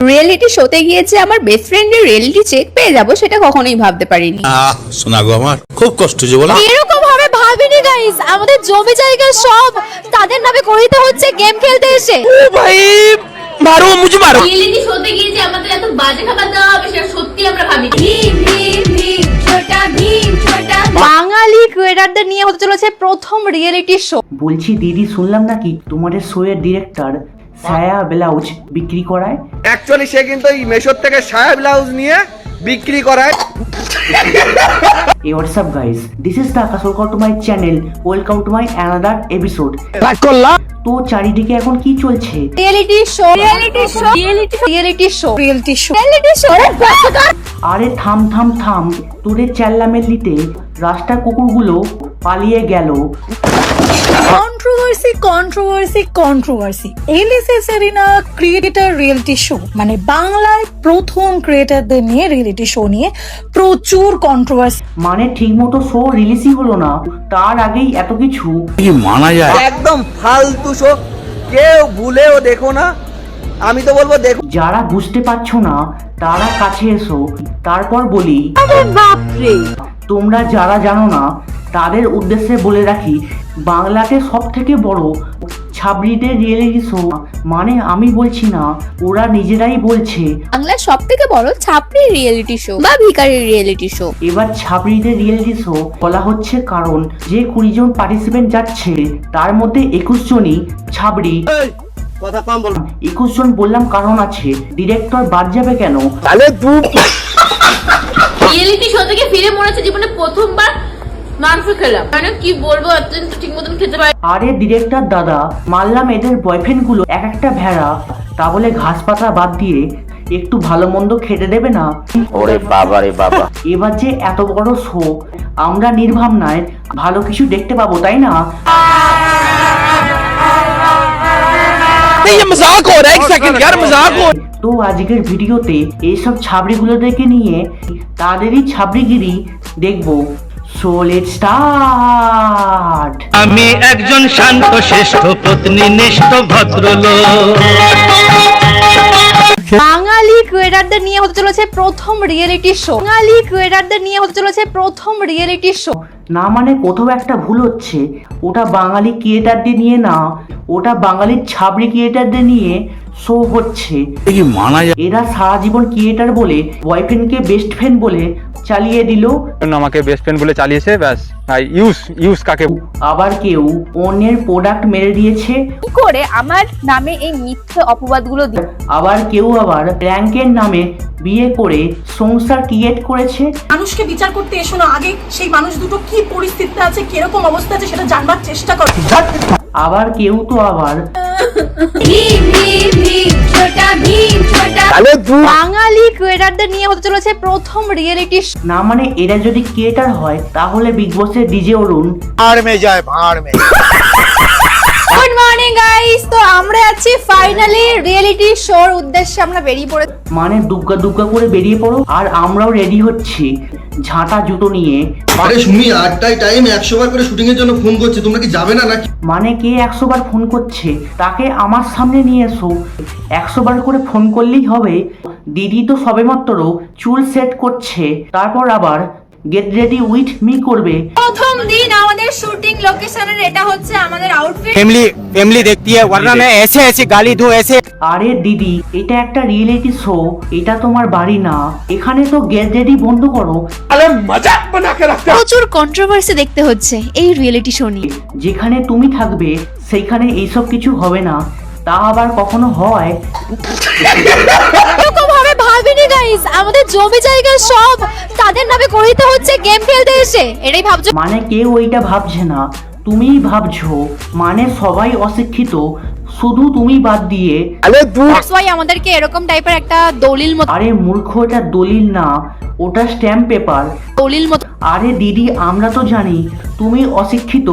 Reality শোতে গিয়েছে আমার বেস্ট ফ্রেন্ডের রিয়েলিটি চেক পেয়ে যাবো সেটা কখনোই ভাবতে পারিনি। শোনা গো আমার খুব কষ্ট যে বলা এরকম ভাবে ভাবিনি গাইস, আমাদের জমি জায়গা সব তাদের নামে করে দিতে হচ্ছে গেম খেলতে এসে। ও ভাই মারো মুঝে মারো। রিয়েলিটি শোতে গিয়েছে আমাদের এত বাজে খাবার দেওয়া হবে সেটা সত্যি আমরা ভাবিনি। ভীম ভীম ভীম ছোটা ভীম ছোটা। বাঙালি ক্রিয়েটরদের নিয়ে হতে চলেছে প্রথম রিয়েলিটি শো। বলছি দিদি, শুনলাম নাকি তোমাদের শো এর ডিরেক্টর সায়া ব্লাউজ বিক্রি করায়। অ্যাকচুয়ালি সে কিন্তু এই মেশোর থেকে সায়া ব্লাউজ নিয়ে বিক্রি করায়। Hey, what's up guys? This is Takas. Welcome to my channel. Welcome to my another episode. তো চারিদিকে এখন কি চলছে? Reality show reality show reality show reality show reality show. আরে থাম থাম থাম, তোদের চেল্লামেল্লিতে রাস্তার কুকুরগুলো পালিয়ে গেল। Controversy controversy controversy LSA Serena creator reality show, মানে বাংলায় প্রথম ক্রিয়েটরদের নিয়ে রিয়েলিটি শো নিয়ে প্রচুর কন্ট্রোভার্সি। মানে ঠিক মতো শো রিলিজই হলো না, তার আগেই এত কিছু। কি মানা যায়? একদম ফালতু শো, কেউ ভুলেও দেখো না। আমি তো বলবো দেখো। যারা বুঝতে পারছো না তারা কাছে এসো, তারপর বলি। বাপরে, তোমরা যারা জানো না তাদের উদ্দেশ্যে বলে রাখি, বাংলাতে সব থেকে বড় ছাবড়িদের রিয়েলিটি শো, মানে আমি বলছি না, ওরা নিজেরাই বলছে বাংলার সব থেকে বড় ছাপড়ি রিয়েলিটি শো বা ভিখারি রিয়েলিটি শো। এবার ছাবড়িদের রিয়েলিটি শো বলা হচ্ছে কারণ যে 20 জন পার্টিসিপেন্ট যাচ্ছে তার মধ্যে 21 জনই ছাবড়ি। কথা কম বল। 21 জন বললাম কারণ আছে, ডিরেক্টর বাদ যাবে কেন? তাহলে তুই রিয়েলিটি শো থেকে ফিরে মনে হচ্ছে জীবনে প্রথমবার মাংস খেলাম, মানে কি বলবো, অত্যন্ত ঠিক মতন খেতে পারি। আরে ডিরেক্টর দাদা, মানলাম এদের বয়ফ্রেন্ড গুলো এক একটা ভেড়া, তা বলে ঘাস পাতা বাদ দিয়ে একটু ভালো মন্দ খেতে দেবে না? ওরে বাবা রে বাবা। এবার যে এত বড় শো, আমরা নির্ভাবনায় ভালো কিছু দেখতে পাবো, তাই না? ये मजाक हो रहा है, एक सेकंड यार मजाक हो। তো আজকের ভিডিওতে এইসব ছাবড়িগুলোদেরকে নিয়ে তাদেরই ছাবড়িগিরি দেখবো। So let's start. আমি একজন শান্ত শিষ্ট পত্নীনিষ্ঠ ভদ্রলোক। বাঙালি ক্রিয়েটরদের নিয়ে হতে চলেছে প্রথম রিয়েলিটি শো। বাঙালি ক্রিয়েটরদের নিয়ে হতে চলেছে প্রথম রিয়েলিটি শো। না মানে কোথাও একটা ভুল হচ্ছে, ওটা বাঙালি ক্রিয়েটারদের নিয়ে না, ওটা বাঙালির ছাবড়ি ক্রিয়েটারদের নিয়ে শো হচ্ছে। কি মানা যায়? এরা সারা জীবন ক্রিয়েটার বলে বয়ফ্রেন্ডকে বেস্ট ফ্রেন্ড বলে চালিয়ে দিল, আমাকে বেস্ট ফ্রেন্ড বলে চালিয়েছে, ব্যাস ইউজ কাকে। আবার কেউ অন্যের প্রোডাক্ট মেরে দিয়েছে, কি করে আমার নামে এই মিথ্যে অপবাদগুলো দিয়ে। আবার কেউ আবার র্যাঙ্কের নামে বিয়ে করে সংসার ক্রিয়েট করেছে। মানুষকে বিচার করতে এসো না, আগে সেই মানুষ দুটো কি পরিস্থিতিতে আছে, কিরকম অবস্থা আছে সেটা জানবার চেষ্টা করো। আবার কেউ তো আবার ভীম ভীম ভীম ছোটা ভীম ছোটা। তাহলে তুই বাঙালি ক্রিয়েটরদের নিয়ে হতে চলেছে প্রথম রিয়েলিটি শো। না মানে এরা যদি ক্রিয়েটার হয় তাহলে বিগ বসের ডিজে অরুণ। ভাড় মে যায়, ভাড় মে। গুড মর্নিং গাইস, তো আমরা আছি ফাইনালি রিয়েলিটি শোর উদ্দেশ্যে আমরা বেরিয়ে পড়ে। মানে দুগ্গা দুগ্গা করে বেরিয়ে পড়ো, আর আমরাও রেডি হচ্ছি ঝাঁটা জুতো নিয়ে। আরে সুমি, 8টায় টাইম 100 বার করে শুটিং এর জন্য ফোন করছে, তোমরা কি যাবে না নাকি? মানে কে 100 বার ফোন করছে তাকে আমার সামনে নিয়ে এসো, 100 বার করে ফোন করলেই হবে? দিদি তো সবেমাত্র চুল সেট করছে, তারপর আবার গেট রেডি উইথ মি করবে। প্রথম দিন আমাদের শুটিং লোকেশনের, এটা হচ্ছে আমাদের আউটফিট। फैमिली देखती है वरना मैं ऐसे ऐसे गाली दूं ऐसे। আরে দিদি, এটা একটা রিয়েলিটি শো, এটা তোমার বাড়ি না, এখানে তো গেট রেডি বন্ধ করো। আরে মজাক বানা কে রাখতে। প্রচুর কন্ট্রোভার্সি দেখতে হচ্ছে এই রিয়েলিটি শো নিয়ে। যেখানে তুমি থাকবে সেইখানে এইসব কিছু হবে না, তা আবার কখনো হয়? এরকম ভাবে ভাবিনি গাইস, আমাদের জমি জায়গা সব তাদের নামে করে দিতে হচ্ছে গেম খেলতে এসে। এটাই ভাবছো? মানে কেউ ওইটা ভাবছে না, তুমিই ভাবছো। মানে সবাই অশিক্ষিত, শুধু তুমি বাদ দিয়ে। তাহলে তুই দ্যাটস ওয়াই আমাদেরকে এরকম টাইপের একটা দলিল মতো আরে মূর্খ, এটা দলিল না, ওটা স্ট্যাম্প পেপার। আরে দিদি, আমরা তো জানি তুমি অশিক্ষিত,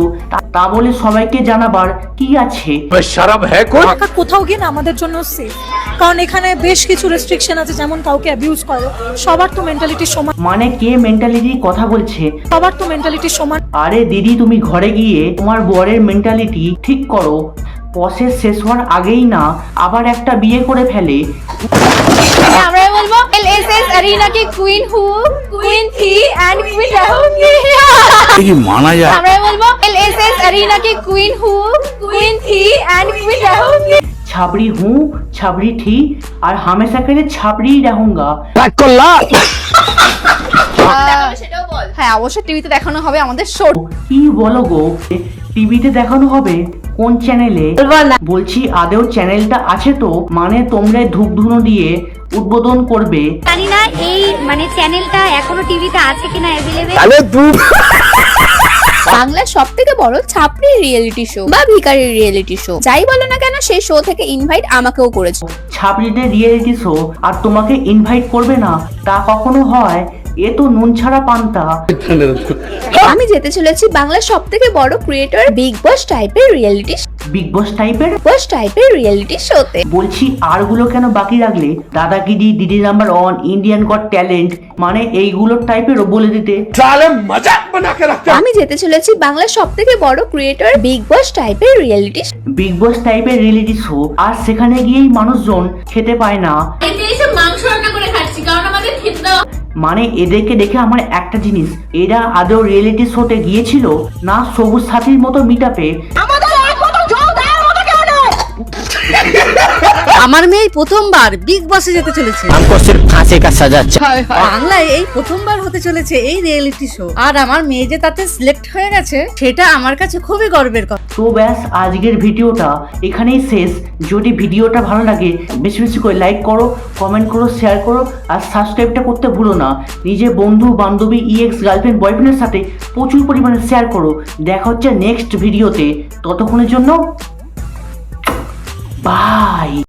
তা বলে সবাইকে জানাবার কি আছে? শরম হ্যায় কোন? ঢাকা কোথাও গিয়ে না আমাদের জন্য সেফ, কারণ এখানে বেশ কিছু রেস্ট্রিকশন আছে, যেমন কাউকে অ্যাবিউজ করো। সবার তো মেন্টালিটি সমান, মানে কে মেন্টালিটির কথা বলছে? সবার তো মেন্টালিটি সমান। আরে দিদি, তুমি ঘরে গিয়ে তোমার বরের মেন্টালিটি ঠিক করো, প্রসেস শেষ হওয়ার আগেই না আবার একটা বিয়ে করে ফেলে। আমরা বলবো এলএসএস অ্যারিনা কি কুইন হু, কুইন থি এন্ড কুইন রাহুঙ্গি। কি মানা যায়? আমরা বলবো এলএসএস অ্যারিনা কি কুইন হু, কুইন থি এন্ড কুইন রাহুঙ্গি। ছাবড়ি হুঁ ছাবড়ি থি আর হামেশা के लिए ছাবড়ি रहूंगा। সেটাও বল। হ্যাঁ অবশ্যই টিভিতে দেখানো হবে আমাদের শো। কি বলো গো, টিভিতে দেখানো হবে? কোন চ্যানেলে? বলছি আদেও চ্যানেলটা আছে তো? মানে তোমরা ধূপ ধুনো দিয়ে উদ্বোধন করবে? জানি না এই মানে চ্যানেলটা এখনো টিভিতে আছে কিনা অ্যাভেলেবেল। বাংলার সব থেকে বড় ছাপড়ি রিয়েলিটি শো বা ভিখারি রিয়েলিটি শো, যাই বলো না কেন সেই শো থেকে ইনভাইট আমাকেও করেছে। ছাবড়িদের রিয়েলিটি শো আর তোমাকে ইনভাইট করবে না তা কখনো হয়? এ তো নুন ছাড়া পান্তা। আমি যেতে চলেছি বাংলার সব থেকে বড় ক্রিয়েটর বিগ বস টাইপের রিয়েলিটি রিয়েলিটি শোতে। বলছি আরগুলো কেন বাকি রাখলে? দাদাগিরি, দিদি number one, Indian god talent, মানে এইগুলোর টাইপেরও বলে দিতে। আমি যেতে চলেছি বাংলার সব থেকে বড় ক্রিয়েটর বিগ বস টাইপের রিয়েলিটি শো, আর সেখানে গিয়েই মানুষজন খেতে পায় না। এতে এসে মাংস রান্না করে খাচ্ছি কারণ আমাদের খেতে দেওয়া। মানে এদেরকে দেখে আমার একটা জিনিস, এরা আদৌ রিয়েলিটি শোতে গিয়েছিল না সবুজ সাথীর মতো মিটআপে? আমার মেয়ে প্রথমবার বিগ বসে যেতে চলেছে। বাংলায় এই প্রথমবার হতে চলেছে এই রিয়েলিটি শো, আর আমার মেয়ে যে তাতে সিলেক্ট হয়ে গেছে সেটা আমার কাছে খুবই গর্বের কথা। তো ব্যাস আজকের ভিডিওটা এখানেই শেষ। যদি ভিডিওটা ভালো লাগে বেশি বেশি করে লাইক করো, কমেন্ট করো, শেয়ার করো আর সাবস্ক্রাইবটা করতে ভুলো না। নিজের বন্ধু বান্ধবী, ইএক্স গার্লফ্রেন্ড বয়ফ্রেন্ডের সাথে প্রচুর পরিমাণে শেয়ার করো। দেখা হচ্ছে নেক্সট ভিডিওতে, ততক্ষণের জন্য বাই।